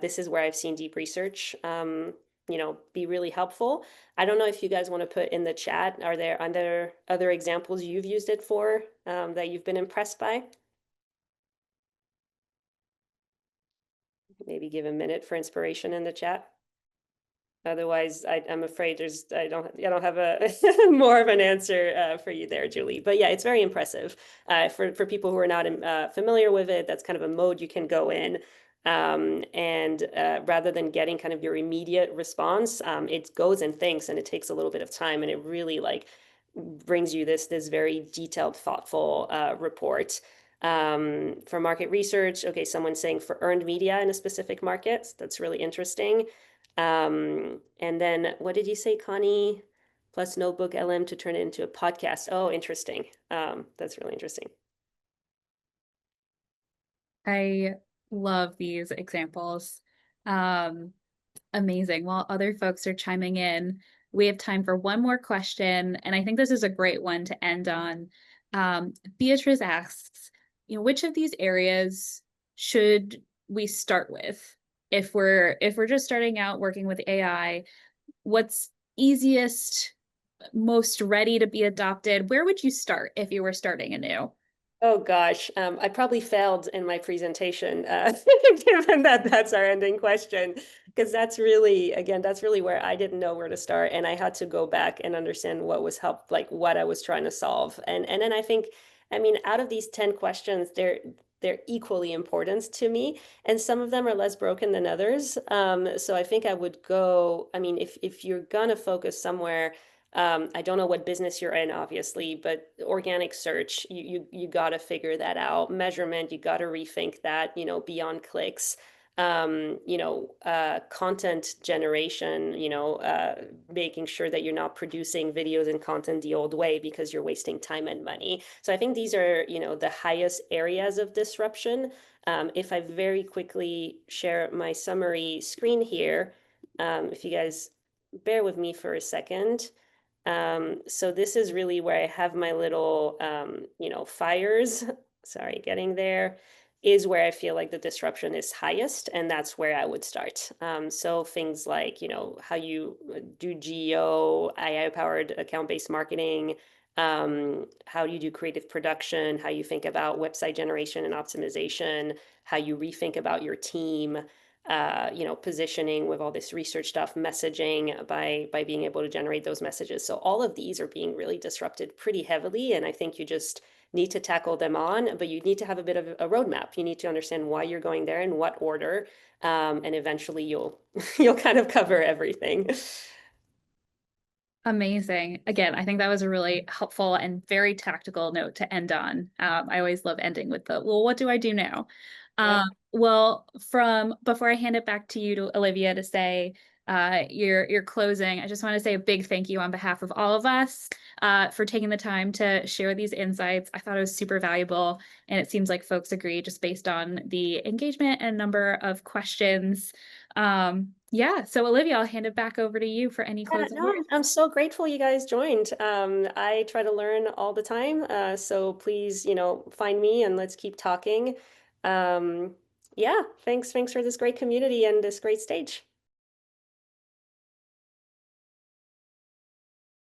this is where I've seen deep research, be really helpful. I don't know if you guys want to put in the chat, are there other examples you've used it for that you've been impressed by? Maybe give a minute for inspiration in the chat. Otherwise, I'm afraid I don't have a more of an answer for you there, Julie. But yeah, it's very impressive for people who are not familiar with it. That's kind of a mode you can go in, and rather than getting kind of your immediate response, it goes and thinks, and it takes a little bit of time, and it really like brings you this very detailed, thoughtful report. For market research, okay, someone's saying for earned media in a specific market. That's really interesting. And then what did you say, Connie? Plus Notebook LM to turn it into a podcast. Oh, interesting. That's really interesting. I love these examples. Um, Amazing. While other folks are chiming in, we have time for one more question, and I think this is a great one to end on. Beatrice asks, which of these areas should we start with if we're just starting out working with AI? What's easiest, most ready to be adopted? Where would you start if you were starting anew? Oh gosh, I probably failed in my presentation, given that that's our ending question, because that's really, again, that's really where I didn't know where to start, and I had to go back and understand what was like what I was trying to solve, and then I think, I mean, out of these 10 questions, they're equally important to me, and some of them are less broken than others. So I think I would go, I mean, if you're gonna focus somewhere. I don't know what business you're in, obviously, but organic search, you got to figure that out. Measurement, you got to rethink that, beyond clicks. Content generation, making sure that you're not producing videos and content the old way because you're wasting time and money. So I think these are, the highest areas of disruption. If I very quickly share my summary screen here, if you guys bear with me for a second. So this is really where I have my little, fires. Sorry, getting there is where I feel like the disruption is highest, and that's where I would start. So things like, how you do geo, AI-powered account-based marketing, how you do creative production, how you think about website generation and optimization, how you rethink about your team, positioning with all this research stuff, messaging by being able to generate those messages. So all of these are being really disrupted pretty heavily, and I think you just need to tackle them on, but you need to have a bit of a roadmap. You need to understand why you're going there, in what order, and eventually you'll you'll kind of cover everything. Amazing. Again, I think that was a really helpful and very tactical note to end on. I always love ending with well, what do I do now? Yep. Well, from before I hand it back to you to Olivia to say your closing, I just want to say a big thank you on behalf of all of us for taking the time to share these insights. I thought it was super valuable, and it seems like folks agree just based on the engagement and number of questions. Yeah, so Olivia, I'll hand it back over to you for any Yeah, closing no, words. I'm so grateful you guys joined. I try to learn all the time, so please, find me and let's keep talking. Um, yeah, thanks for this great community and this great stage.